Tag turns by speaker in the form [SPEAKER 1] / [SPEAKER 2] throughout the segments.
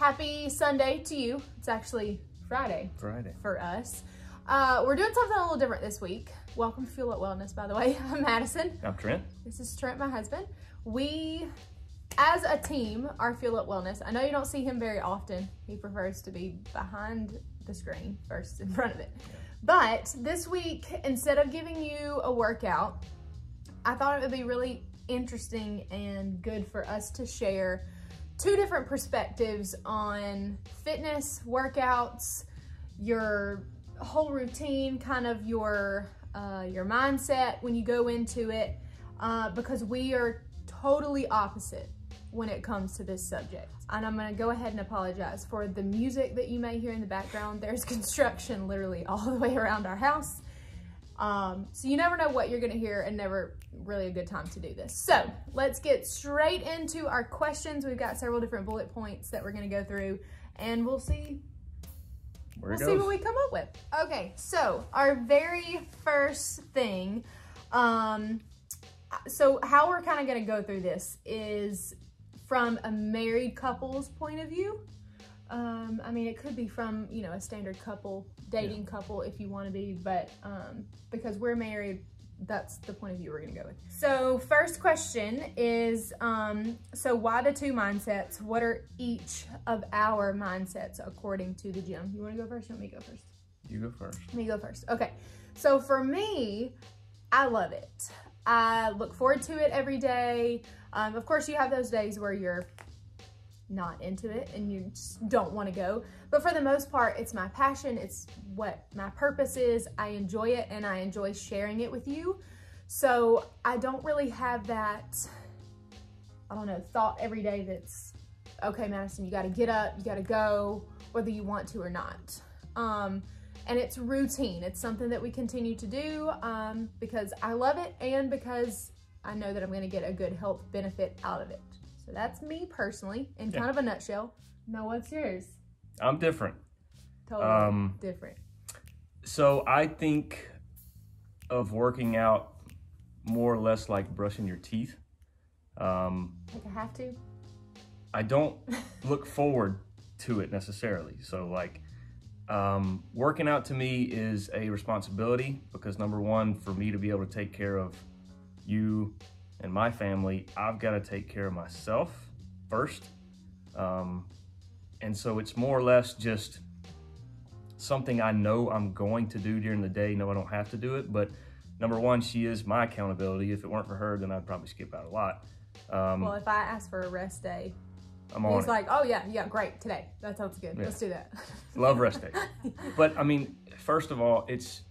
[SPEAKER 1] Happy Sunday to you. It's actually Friday for us. We're doing something a little different this week. Welcome to Fuel Up Wellness, by the way. I'm Madison.
[SPEAKER 2] I'm Trent.
[SPEAKER 1] This is Trent, my husband. We, as a team, are Fuel Up Wellness. I know you don't see him very often. He prefers to be behind the screen versus in front of it. But this week, instead of giving you a workout, I thought it would be really interesting and good for us to share two different perspectives on fitness, workouts, your whole routine, kind of your mindset when you go into it, because we are totally opposite when it comes to this subject. And I'm gonna go ahead and apologize for the music that you may hear in the background. There's construction literally all the way around our house. So you never know what you're gonna hear, and never really a good time to do this. So let's get straight into our questions. We've got several different bullet points that we're gonna go through, and we'll see what we come up with. Okay, so our very first thing, so how we're kind of gonna go through this is from a married couple's point of view. I mean, it could be from, you know, a standard couple, dating couple if you want to be, but because we're married, that's the point of view we're gonna go with. So first question is, so why the two mindsets? What are each of our mindsets according to the gym? You wanna go first or you want me to go first?
[SPEAKER 2] You go first.
[SPEAKER 1] Let me go first. Okay, so for me, I love it. I look forward to it every day. Of course, you have those days where you're not into it and you just don't want to go. But for the most part, it's my passion. It's what my purpose is. I enjoy it and I enjoy sharing it with you. So I don't really have that, I don't know, thought every day that's, okay, Madison, you got to get up, you got to go, whether you want to or not. And it's routine. It's something that we continue to do because I love it and because I know that I'm going to get a good health benefit out of it. So that's me personally in kind of a nutshell. Now, what's yours?
[SPEAKER 2] I'm different.
[SPEAKER 1] Totally different.
[SPEAKER 2] So I think of working out more or less like brushing your teeth.
[SPEAKER 1] Like I have to?
[SPEAKER 2] I don't look forward to it necessarily. So like working out to me is a responsibility because number one, for me to be able to take care of you and my family, I've got to take care of myself first. And so it's more or less just something I know I'm going to do during the day. No, I don't have to do it, but number one, she is my accountability. If it weren't for her, then I'd probably skip out a lot.
[SPEAKER 1] Well, if I ask for a rest day,
[SPEAKER 2] he's
[SPEAKER 1] like, oh yeah, great, today. That sounds good. Yeah. Let's do that.
[SPEAKER 2] Love rest day. But I mean, first of all, it's,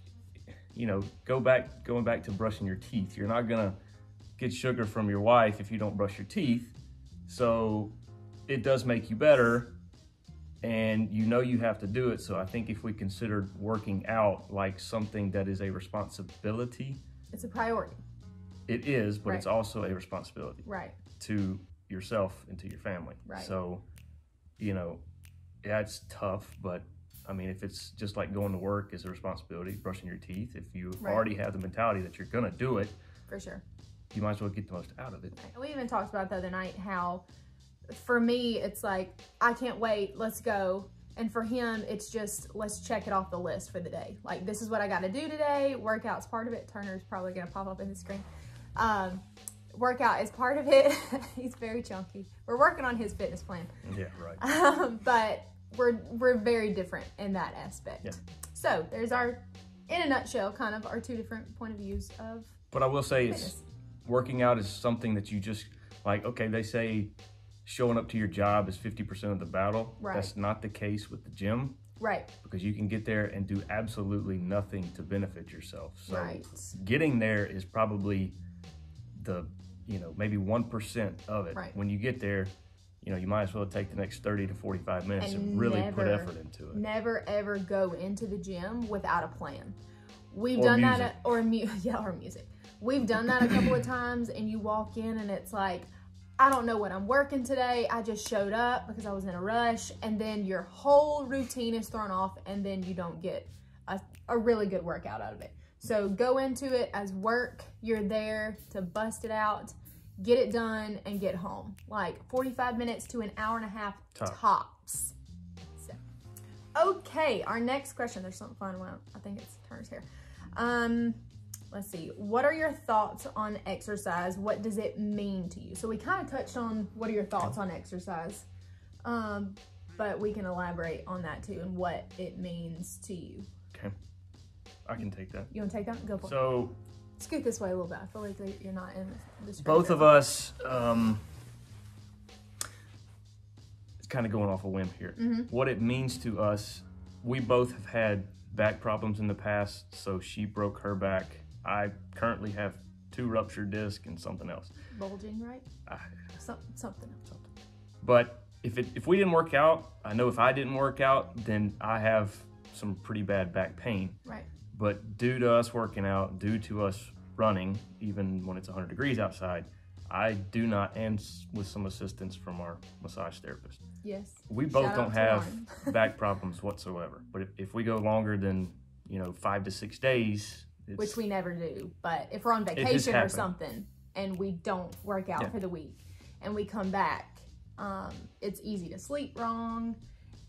[SPEAKER 2] you know, going back to brushing your teeth. You're not gonna get sugar from your wife if you don't brush your teeth. So it does make you better and you know you have to do it. So I think if we considered working out like something that is a responsibility.
[SPEAKER 1] It's a priority.
[SPEAKER 2] It is, but it's also a responsibility.
[SPEAKER 1] Right.
[SPEAKER 2] To yourself and to your family.
[SPEAKER 1] Right.
[SPEAKER 2] So, you know, yeah, it's tough, but I mean, if it's just like going to work is a responsibility, brushing your teeth, if you already have the mentality that you're gonna do it.
[SPEAKER 1] For sure.
[SPEAKER 2] You might as well get the most out of it.
[SPEAKER 1] We even talked about the other night how, for me, it's like, I can't wait, let's go. And for him, it's just, let's check it off the list for the day. Like, this is what I got to do today. Workout's part of it. Turner's probably going to pop up in the screen. Workout is part of it. He's very chunky. We're working on his fitness plan.
[SPEAKER 2] Yeah, right.
[SPEAKER 1] But we're very different in that aspect.
[SPEAKER 2] Yeah. So
[SPEAKER 1] there's our, in a nutshell, kind of our two different point of views of
[SPEAKER 2] But I will say
[SPEAKER 1] fitness.
[SPEAKER 2] Working out is something that you just, like, okay, they say showing up to your job is 50% of the battle.
[SPEAKER 1] Right.
[SPEAKER 2] That's not the case with the gym.
[SPEAKER 1] Right.
[SPEAKER 2] Because you can get there and do absolutely nothing to benefit yourself. So
[SPEAKER 1] right.
[SPEAKER 2] Getting there is probably the, you know, maybe 1% of it.
[SPEAKER 1] Right.
[SPEAKER 2] When you get there, you know, you might as well take the next 30 to 45 minutes and really put effort into it.
[SPEAKER 1] Never ever go into the gym without a plan. We've done that, or music. We've done that a couple of times, and you walk in and it's like, I don't know what I'm working today. I just showed up because I was in a rush, and then your whole routine is thrown off, and then you don't get a really good workout out of it. So go into it as work. You're there to bust it out, get it done, and get home. Like 45 minutes to an hour and a half top. stops. So, okay, our next question. There's something fun. Well, I think it's Turner's hair. Let's see. What are your thoughts on exercise? What does it mean to you? So we kind of touched on what are your thoughts on exercise, but we can elaborate on that too and what it means to you.
[SPEAKER 2] Okay, I can take that.
[SPEAKER 1] You want to take that? Go for it.
[SPEAKER 2] So
[SPEAKER 1] scoot this way a little bit. I feel like you're not in this.
[SPEAKER 2] Both of us, it's kind of going off a whim here. What it means to us, we both have had back problems in the past. So she broke her back. I currently have 2 ruptured discs and something else.
[SPEAKER 1] Bulging, right? Something.
[SPEAKER 2] But if we didn't work out, I know if I didn't work out, then I have some pretty bad back pain.
[SPEAKER 1] Right.
[SPEAKER 2] But due to us working out, due to us running, even when it's 100 degrees outside, I do not, and with some assistance from our massage therapist.
[SPEAKER 1] Yes.
[SPEAKER 2] We both don't have back problems whatsoever. But if we go longer than, 5 to 6 days,
[SPEAKER 1] which we never do, but if we're on vacation or something and we don't work out for the week and we come back, it's easy to sleep wrong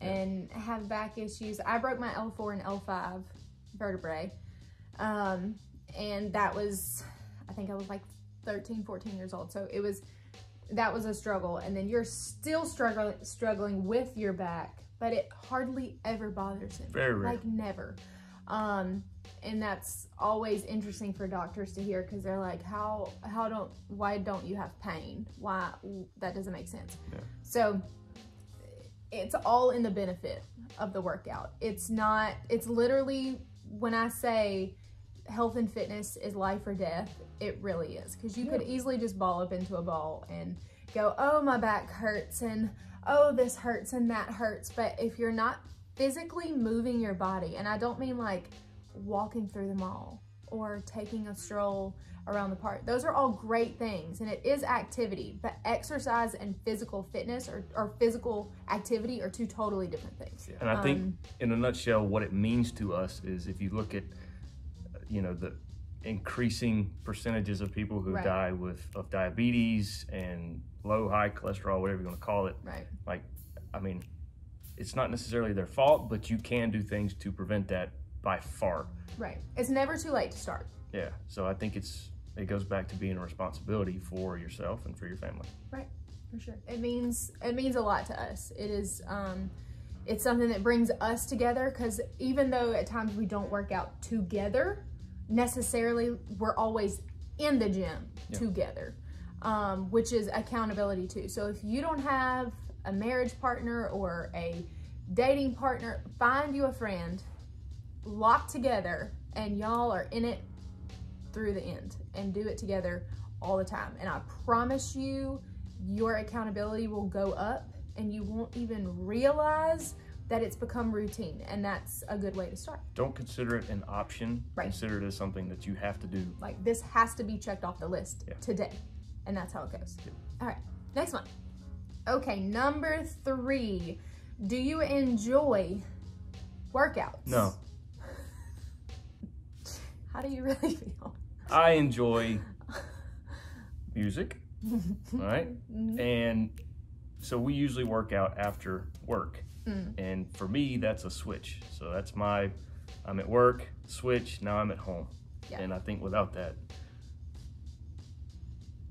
[SPEAKER 1] and have back issues. I broke my L4 and L5 vertebrae, and that was, I think I was like 13, 14 years old. So that was a struggle. And then you're still struggling with your back, but it hardly ever bothers him.
[SPEAKER 2] Very rare.
[SPEAKER 1] Like never. And that's always interesting for doctors to hear, because they're like, why don't you have pain? Why? That doesn't make sense. Yeah. So it's all in the benefit of the workout. It's literally, when I say health and fitness is life or death, it really is. Because you could easily just ball up into a ball and go, oh, my back hurts, and oh, this hurts and that hurts. But if you're not physically moving your body, and I don't mean like walking through the mall or taking a stroll around the park, those are all great things, and it is activity, but exercise and physical fitness or physical activity are 2 totally different things.
[SPEAKER 2] And I think in a nutshell, what it means to us is, if you look at the increasing percentages of people who die of diabetes and high cholesterol, whatever you want to call it, like, I mean, it's not necessarily their fault, but you can do things to prevent that by far. Right.
[SPEAKER 1] It's never too late to start.
[SPEAKER 2] Yeah. So I think it goes back to being a responsibility for yourself and for your family.
[SPEAKER 1] Right. For sure. It means a lot to us. It is, it's something that brings us together, because even though at times we don't work out together necessarily, we're always in the gym together, which is accountability too. So if you don't have a marriage partner or a dating partner, find you a friend, lock together, and y'all are in it through the end, and do it together all the time. And I promise you, your accountability will go up, and you won't even realize that it's become routine, and that's a good way to start.
[SPEAKER 2] Don't consider it an option. Consider it as something that you have to do.
[SPEAKER 1] Like, this has to be checked off the list today, and that's how it goes. All right, next one. Okay, number 3. Do you enjoy workouts?
[SPEAKER 2] No.
[SPEAKER 1] How do you really feel?
[SPEAKER 2] I enjoy music, right? And so we usually work out after work. And for me, that's a switch. So that's I'm at work, switch, now I'm at home. And I think without that,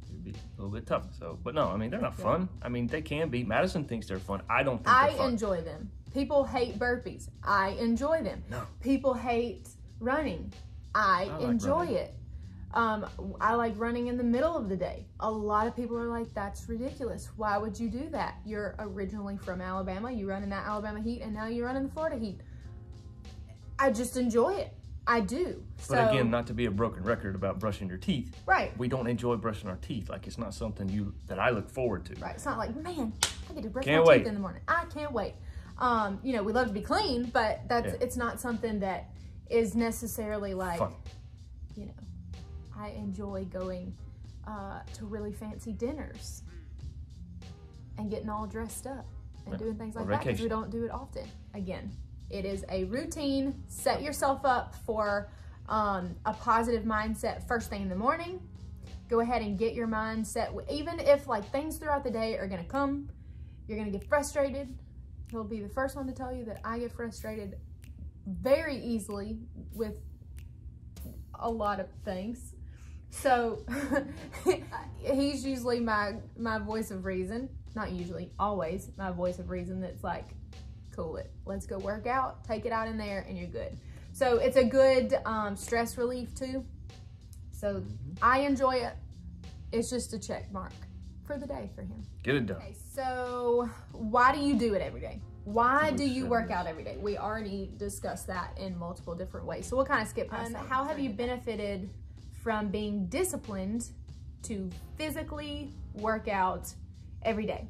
[SPEAKER 2] it'd be a little bit tough. So, but no, I mean, they're not fun. I mean, they can be. Madison thinks they're fun. I don't think they're fun.
[SPEAKER 1] I enjoy them. People hate burpees. I enjoy them.
[SPEAKER 2] No.
[SPEAKER 1] People hate running. I enjoy it. I like running in the middle of the day. A lot of people are like, that's ridiculous. Why would you do that? You're originally from Alabama. You run in that Alabama heat, and now you run in the Florida heat. I just enjoy it. I do.
[SPEAKER 2] But again, not to be a broken record about brushing your teeth.
[SPEAKER 1] Right.
[SPEAKER 2] We don't enjoy brushing our teeth. Like, it's not something that I look forward to.
[SPEAKER 1] Right. It's not like, man, I get to brush my teeth in the morning. I can't wait. We love to be clean, but it's not something that is necessarily like,
[SPEAKER 2] fun.
[SPEAKER 1] I enjoy going to really fancy dinners and getting all dressed up and doing things like that, because we don't do it often. Again, it is a routine. Set yourself up for a positive mindset first thing in the morning. Go ahead and get your mind set. Even if like things throughout the day are gonna come, you're gonna get frustrated, he'll be the first one to tell you that I get frustrated very easily with a lot of things. So he's usually my voice of reason. Not usually, always my voice of reason that's like, cool it, let's go work out, take it out in there, and you're good. So it's a good stress relief too. So I enjoy it. It's just a check mark for the day for him.
[SPEAKER 2] Get it done.
[SPEAKER 1] Okay, so why do you do it every day? Why do you work out every day? We already discussed that in multiple different ways. So we'll kind of skip past that. How have you benefited from being disciplined to physically work out every day?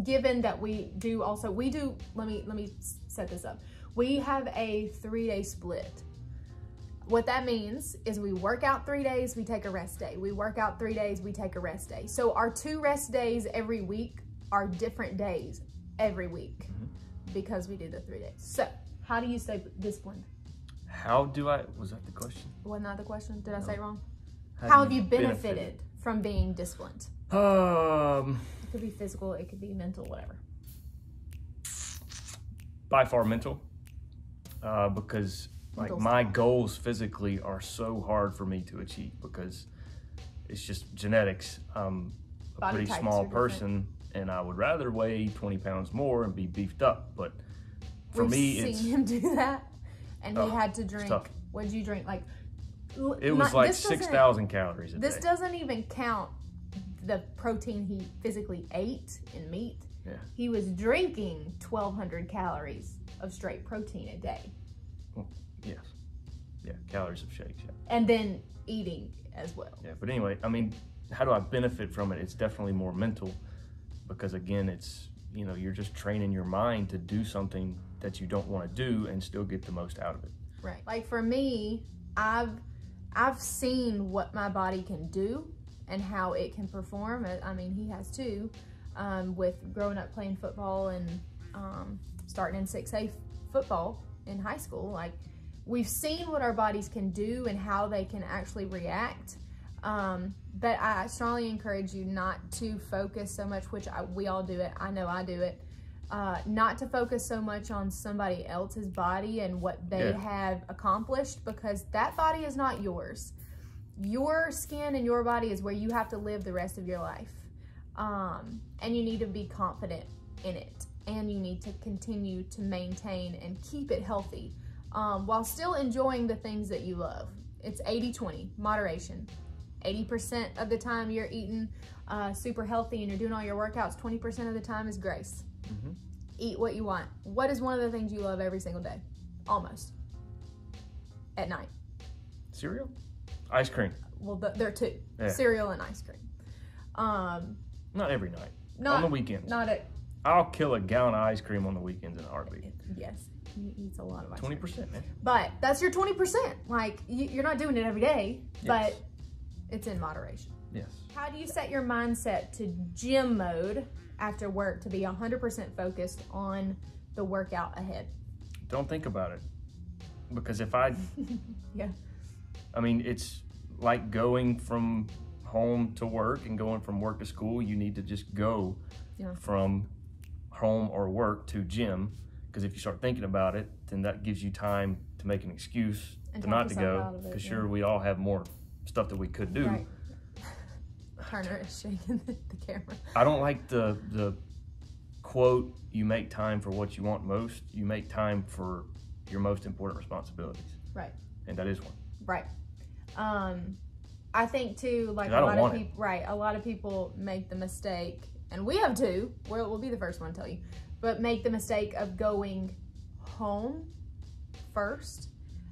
[SPEAKER 1] Given that we do, let me set this up. We have a 3-day split. What that means is we work out 3 days, we take a rest day. We work out 3 days, we take a rest day. So our 2 rest days every week are different days every week because we do the 3 days. So how do you stay disciplined?
[SPEAKER 2] Was that the question?
[SPEAKER 1] Wasn't that the question? Did I say it wrong? How have you benefited from being disciplined? It could be physical, it could be mental, whatever.
[SPEAKER 2] By far mental, because like my goals physically are so hard for me to achieve because it's just genetics. I'm a pretty small person and I would rather weigh 20 pounds more and be beefed up. But for me,
[SPEAKER 1] we've seen him do that and he had to drink. What did you drink? Like
[SPEAKER 2] it was like 6,000 calories a day.
[SPEAKER 1] This doesn't even count the protein he physically ate in meat.
[SPEAKER 2] Yeah.
[SPEAKER 1] He was drinking 1,200 calories of straight protein a day.
[SPEAKER 2] Well, yes. Yeah, calories of shakes, yeah.
[SPEAKER 1] And then eating as well.
[SPEAKER 2] Yeah, but anyway, I mean, how do I benefit from it? It's definitely more mental because again, it's, you know, you're just training your mind to do something that you don't want to do and still get the most out of it.
[SPEAKER 1] Right. Like for me, I've seen what my body can do and how it can perform. I mean, he has too, with growing up playing football and starting in 6A football in high school. Like, we've seen what our bodies can do and how they can actually react. But I strongly encourage you not to focus so much, which we all do it. I know I do it. Not to focus so much on somebody else's body and what they have accomplished, because that body is not yours. Your skin and your body is where you have to live the rest of your life. And you need to be confident in it. And you need to continue to maintain and keep it healthy while still enjoying the things that you love. It's 80-20, moderation. 80% of the time you're eating super healthy and you're doing all your workouts, 20% of the time is grace. Eat what you want. What is one of the things you love every single day? Almost. At night.
[SPEAKER 2] Cereal? Ice cream.
[SPEAKER 1] Well, there are two. Yeah. Cereal and ice cream.
[SPEAKER 2] Not every night. On the weekends. I'll kill a gallon of ice cream on the weekends in a heartbeat.
[SPEAKER 1] Yes. He eats a lot of ice
[SPEAKER 2] 20%,
[SPEAKER 1] cream.
[SPEAKER 2] man.
[SPEAKER 1] But that's your 20%. Like, you're not doing it every day, but it's in moderation.
[SPEAKER 2] Yes.
[SPEAKER 1] How do you set your mindset to gym mode after work to be 100% focused on the workout ahead?
[SPEAKER 2] Don't think about it. Because if I... I mean, it's like going from home to work and going from work to school. You need to just go from home or work to gym. Because if you start thinking about it, then that gives you time to make an excuse to not to go. Because sure, we all have more stuff that we could do.
[SPEAKER 1] Right. Turner is shaking the camera.
[SPEAKER 2] I don't like the quote, you make time for what you want most. You make time for your most important responsibilities.
[SPEAKER 1] Right.
[SPEAKER 2] And that is one.
[SPEAKER 1] Right. I think too, like a lot of people, a lot of people make the mistake, and we have too, we'll be the first one to tell you, but make the mistake of going home first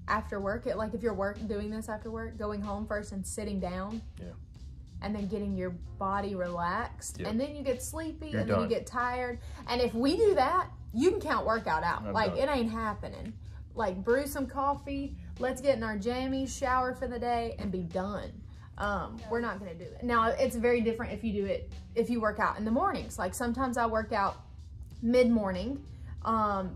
[SPEAKER 1] after work. Like if you're doing this after work, going home first and sitting down. Yeah. And then getting your body relaxed. Yep. And then you get sleepy and then you get tired. And if we do that, you can count workout out. It ain't happening. Like, brew some coffee, let's get in our jammies, shower for the day, and be done. We're not gonna do it. Now, it's very different if you work out in the mornings. Like, sometimes I work out mid-morning.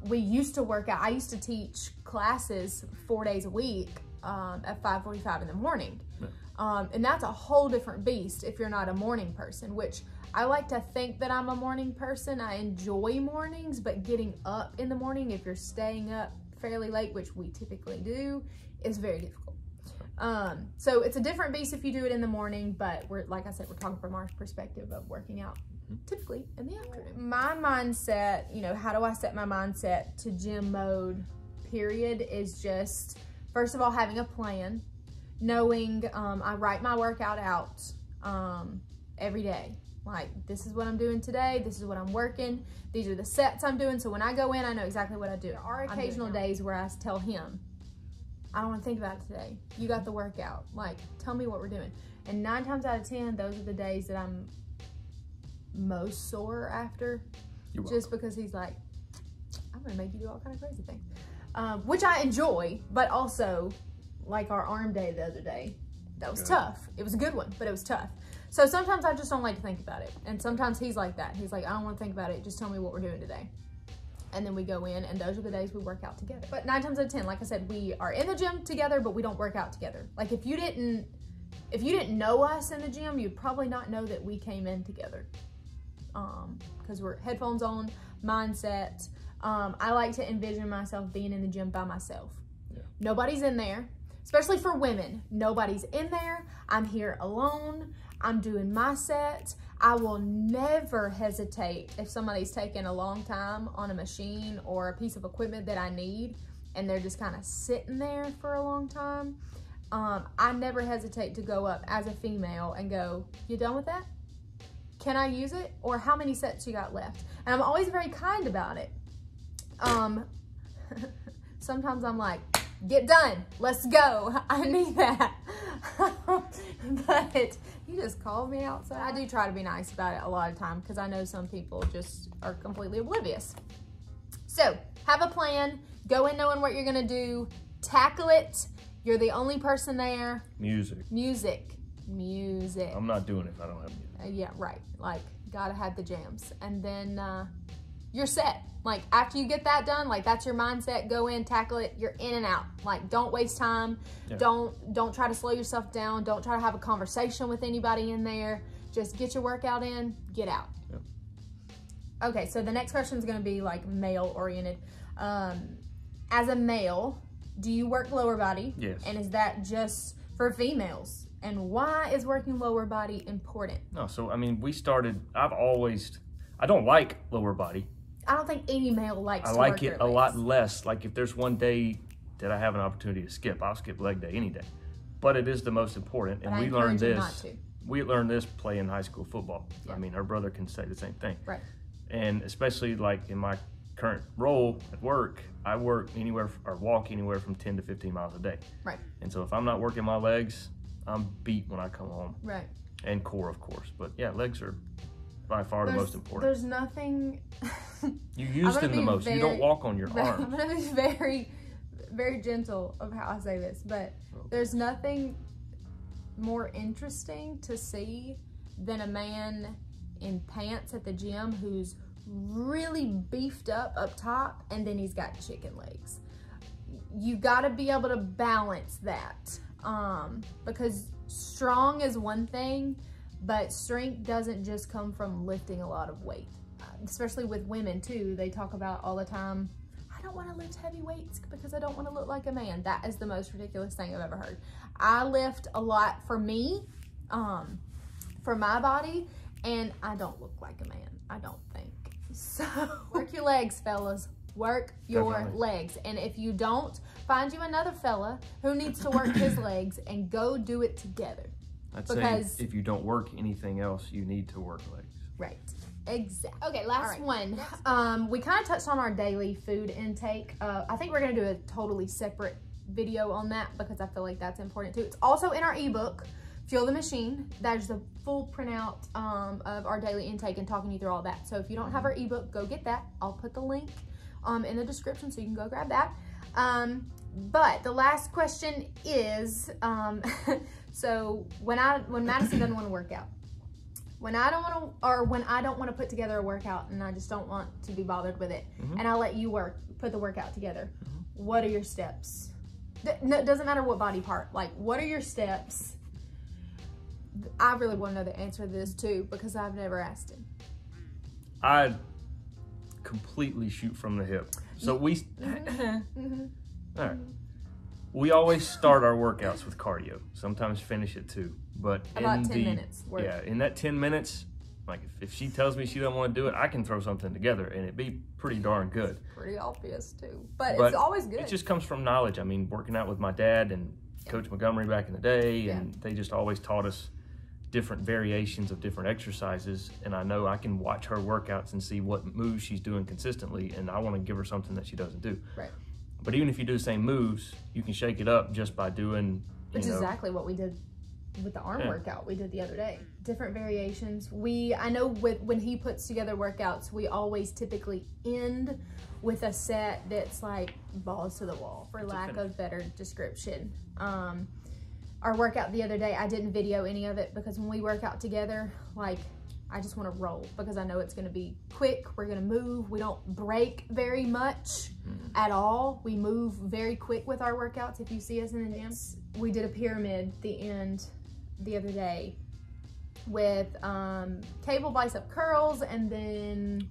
[SPEAKER 1] We used to work out, I used to teach classes 4 days a week, at 5:45 in the morning.
[SPEAKER 2] Yeah.
[SPEAKER 1] And that's a whole different beast if you're not a morning person, which I like to think that I'm a morning person. I enjoy mornings, but getting up in the morning, if you're staying up fairly late, which we typically do, is very difficult. So it's a different beast if you do it in the morning, but like I said, we're talking from our perspective of working out typically in the afternoon. My mindset, you know, how do I set my mindset to gym mode, period, is just, first of all, having a plan, knowing I write my workout out every day. Like, this is what I'm doing today, this is what I'm working, these are the sets I'm doing, so when I go in, I know exactly what I do. There are occasional days where I tell him, I don't want to think about it today. You got the workout. Like, tell me what we're doing. And 9 times out of 10, those are the days that I'm most sore after. Just because he's like, I'm going to make you do all kind of crazy things. Which I enjoy, but also, like our arm day the other day, that was tough. It was a good one, but it was tough. So sometimes I just don't like to think about it. And sometimes he's like that. He's like, I don't want to think about it. Just tell me what we're doing today. And then we go in, and those are the days we work out together. But 9 times out of 10, like I said, we are in the gym together, but we don't work out together. Like, if you didn't know us in the gym, you'd probably not know that we came in together. Because we're headphones on, mindset. I like to envision myself being in the gym by myself. Yeah. Nobody's in there, especially for women. Nobody's in there. I'm here alone. I'm doing my set. I will never hesitate if somebody's taking a long time on a machine or a piece of equipment that I need, and they're just kind of sitting there for a long time. I never hesitate to go up as a female and go, you done with that? Can I use it? Or how many sets you got left? And I'm always very kind about it. Sometimes I'm like, get done, let's go, I need that. But you just called me outside. I do try to be nice about it a lot of time, because I know some people just are completely oblivious. So have a plan, go in knowing what you're gonna do, tackle it. You're the only person there. Music. I'm not doing it if I don't have music. Yeah, right. Like, gotta have the jams. And then you're set. Like, after you get that done, like, that's your mindset. Go in, tackle it. You're in and out. Like, don't waste time. Yeah. Don't try to slow yourself down. Don't try to have a conversation with anybody in there. Just get your workout in, get out. Yep. Okay, so the next question is going to be, like, male-oriented. As a male, do you work lower body? Yes. And is that just for females? And why is working lower body important? No, so, I mean, I don't like lower body. I don't think any male likes to work their legs. I like it a lot less. Like, if there's one day that I have an opportunity to skip, I'll skip leg day any day. But it is the most important. And we learned this. We learned this playing high school football. Yeah. I mean, our brother can say the same thing. Right. And especially, like, in my current role at work, I work walk anywhere from 10 to 15 miles a day. Right. And so if I'm not working my legs, I'm beat when I come home. Right. And core, of course. But yeah, legs are by far the most important. There's nothing. You use them the most. You don't walk on your arms. I'm going to be very, very gentle of how I say this, but there's nothing more interesting to see than a man in pants at the gym who's really beefed up top, and then he's got chicken legs. You got to be able to balance that, because strong is one thing, but strength doesn't just come from lifting a lot of weight. Especially with women too, they talk about all the time, I don't want to lift heavy weights because I don't want to look like a man. That is the most ridiculous thing I've ever heard. I lift a lot for me, for my body, and I don't look like a man, I don't think. So work your legs, fellas. Work your legs. And if you don't, find you another fella who needs to work his legs and go do it together. I'd say if you don't work anything else, you need to work legs. Right. Exactly. Okay, last one. We kind of touched on our daily food intake. I think we're going to do a totally separate video on that because I feel like that's important too. It's also in our ebook, Fuel the Machine. That is the full printout of our daily intake and talking you through all that. So if you don't have our ebook, go get that. I'll put the link in the description so you can go grab that. But the last question is, so when Madison doesn't want to work out, when I don't want to put together a workout and I just don't want to be bothered with it, and I let you put the workout together, what are your steps? No, it doesn't matter what body part. Like, what are your steps? I really want to know the answer to this too, because I've never asked him.
[SPEAKER 2] I completely shoot from the hip. So we, all right. We always start our workouts with cardio. Sometimes finish it too. But
[SPEAKER 1] about 10 minutes. Worth.
[SPEAKER 2] Yeah, in that 10 minutes, like if she tells me she doesn't want to do it, I can throw something together and it'd be pretty darn good.
[SPEAKER 1] Pretty obvious too, but it's always good.
[SPEAKER 2] It just comes from knowledge. I mean, working out with my dad and Coach Montgomery back in the day, and they just always taught us different variations of different exercises, and I know I can watch her workouts and see what moves she's doing consistently, and I want to give her something that she doesn't do.
[SPEAKER 1] Right.
[SPEAKER 2] But even if you do the same moves, you can shake it up just by doing,
[SPEAKER 1] Which is exactly what we did with the arm workout we did the other day. Different variations. I know when he puts together workouts, we always typically end with a set that's like balls to the wall, for lack of better description. Our workout the other day, I didn't video any of it because when we work out together, like, I just want to roll because I know it's going to be quick. We're going to move. We don't break very much at all. We move very quick with our workouts. If you see us in the gym, we did a pyramid at the end the other day with cable bicep curls and then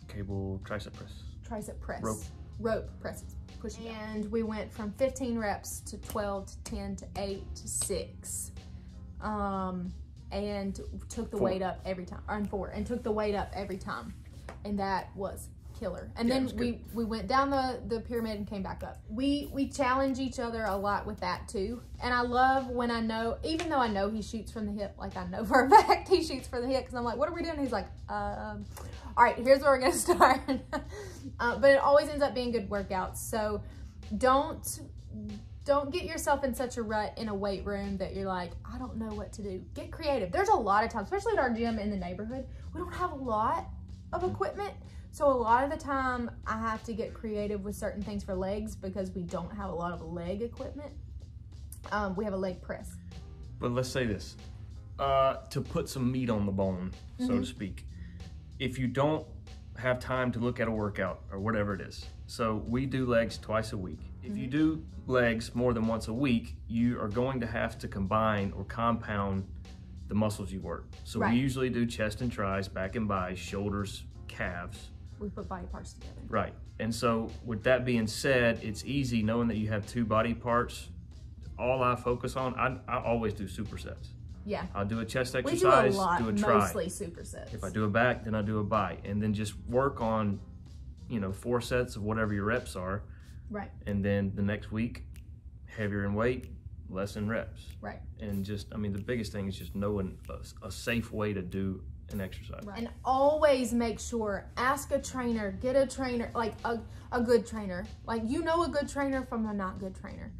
[SPEAKER 2] cable tricep press.
[SPEAKER 1] Rope presses. Pushing and we went from 15 reps to 12 to 10 to 8 to 6. And took the weight up every time, and 4, and took the weight up every time. And that was killer. And then we went down the pyramid and came back up. We challenge each other a lot with that too. And I love when I know, even though I know he shoots from the hip, like I know for a fact he shoots from the hip, because I'm like, what are we doing? He's like, all right, here's where we're gonna start. But it always ends up being good workouts. So don't get yourself in such a rut in a weight room that you're like, I don't know what to do. Get creative. There's a lot of times, especially at our gym in the neighborhood, we don't have a lot of equipment. So a lot of the time I have to get creative with certain things for legs because we don't have a lot of leg equipment. We have a leg press.
[SPEAKER 2] But let's say this, to put some meat on the bone, so to speak, if you don't have time to look at a workout or whatever it is, so we do legs twice a week. If you do legs more than once a week, you are going to have to combine or compound the muscles you work. So we usually do chest and tris, back and bis, shoulders, calves.
[SPEAKER 1] We put body parts together. Right.
[SPEAKER 2] And so with that being said, it's easy knowing that you have 2 body parts. All I focus on, I always do supersets.
[SPEAKER 1] Yeah.
[SPEAKER 2] I'll do a chest exercise, do a tri.
[SPEAKER 1] Mostly supersets.
[SPEAKER 2] If I do a back, then I do a bi. And then just work on, 4 sets of whatever your reps are.
[SPEAKER 1] Right.
[SPEAKER 2] And then the next week, heavier in weight, less in reps.
[SPEAKER 1] Right.
[SPEAKER 2] And just, the biggest thing is just knowing a safe way to do an exercise.
[SPEAKER 1] Right. And always make sure, ask a trainer, get a trainer, like a good trainer. Like, you know a good trainer from a not good trainer.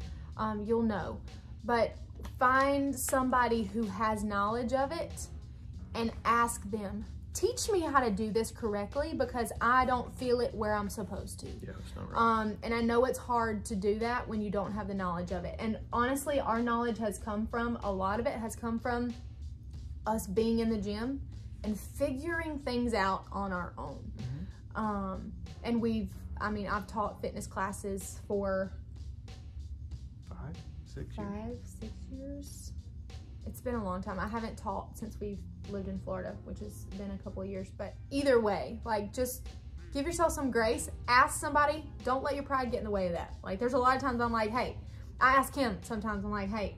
[SPEAKER 1] You'll know. But find somebody who has knowledge of it and ask them, teach me how to do this correctly because I don't feel it where I'm supposed to.
[SPEAKER 2] Yeah, it's not right.
[SPEAKER 1] And I know it's hard to do that when you don't have the knowledge of it. And honestly, our knowledge has come from, a lot of it has come from us being in the gym and figuring things out on our own. And I've taught fitness classes for
[SPEAKER 2] 6
[SPEAKER 1] years. It's been a long time. I haven't taught since we've lived in Florida, which has been a couple of years. But either way, like, just give yourself some grace. Ask somebody. Don't let your pride get in the way of that. Like, there's a lot of times I'm like, hey, I ask him sometimes, I'm like, hey,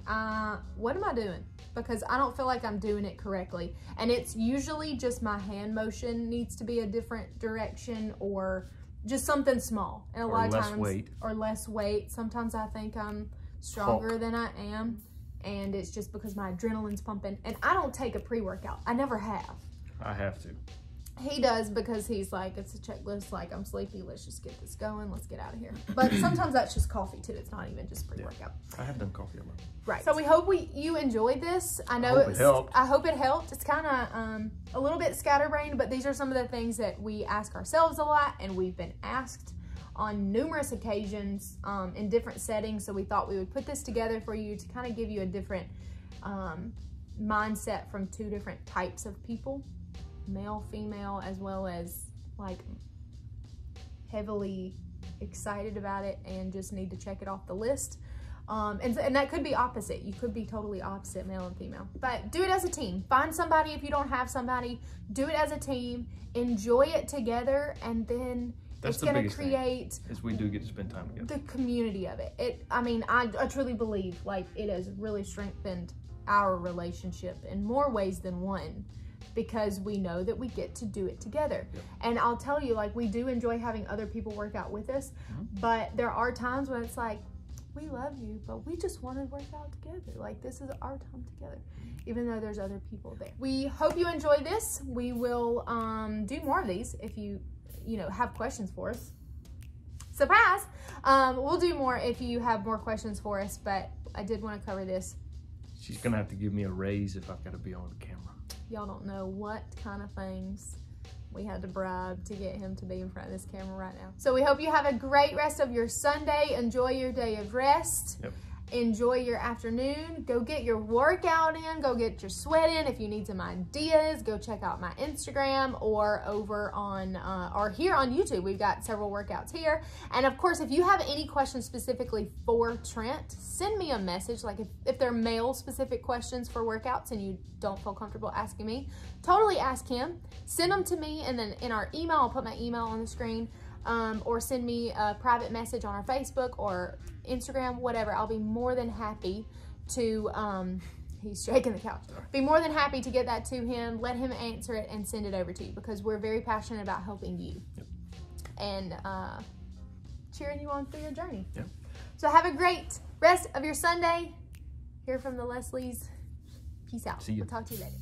[SPEAKER 1] what am I doing? Because I don't feel like I'm doing it correctly. And it's usually just my hand motion needs to be a different direction or just something small. And a lot of times, or less weight. Sometimes I think I'm stronger than I am. And it's just because my adrenaline's pumping. And I don't take a pre-workout. I never have.
[SPEAKER 2] I have to.
[SPEAKER 1] He does because he's like, it's a checklist, like, I'm sleepy, let's just get this going, let's get out of here. But sometimes that's just coffee too. It's not even just pre-workout.
[SPEAKER 2] I have done coffee a lot.
[SPEAKER 1] Right. So we hope you enjoyed this. I know
[SPEAKER 2] it helped.
[SPEAKER 1] I hope it helped. It's kind of a little bit scatterbrained, but these are some of the things that we ask ourselves a lot, and we've been asked on numerous occasions in different settings. So we thought we would put this together for you to kind of give you a different mindset from 2 different types of people. Male, female, as well as like heavily excited about it and just need to check it off the list. And that could be opposite. You could be totally opposite, male and female. But do it as a team. Find somebody if you don't have somebody. Do it as a team. Enjoy it together, and then
[SPEAKER 2] That's
[SPEAKER 1] it's
[SPEAKER 2] the
[SPEAKER 1] going to
[SPEAKER 2] biggest
[SPEAKER 1] create
[SPEAKER 2] thing, is we do get to spend time together.
[SPEAKER 1] the community of it. I mean, I truly believe like it has really strengthened our relationship in more ways than one, because we know that we get to do it together.
[SPEAKER 2] Yep.
[SPEAKER 1] And I'll tell you, like, we do enjoy having other people work out with us, but there are times when it's like, we love you, but we just want to work out together. Like, this is our time together, even though there's other people there. We hope you enjoy this. We will do more of these if you have questions for us. Surprise! We'll do more if you have more questions for us, but I did want to cover this.
[SPEAKER 2] She's gonna have to give me a raise if I've got to be on camera.
[SPEAKER 1] Y'all don't know what kind of things we had to bribe to get him to be in front of this camera right now. So we hope you have a great rest of your Sunday. Enjoy your day of rest.
[SPEAKER 2] Yep.
[SPEAKER 1] Enjoy your afternoon. Go get your workout in. Go get your sweat in. If you need some ideas, go check out my Instagram or over on, or here on YouTube. We've got several workouts here. And of course, if you have any questions specifically for Trent, send me a message. Like if they're male specific questions for workouts and you don't feel comfortable asking me, totally ask him. Send them to me, and then in our email, I'll put my email on the screen. Or send me a private message on our Facebook or Instagram, whatever. I'll be more than happy to, he's shaking the couch. Be more than happy to get that to him, let him answer it, and send it over to you, because we're very passionate about helping you.
[SPEAKER 2] Yep. And
[SPEAKER 1] cheering you on through your journey.
[SPEAKER 2] Yep.
[SPEAKER 1] So have a great rest of your Sunday. Hear from the Leslies. Peace out.
[SPEAKER 2] See you.
[SPEAKER 1] We'll talk to you later.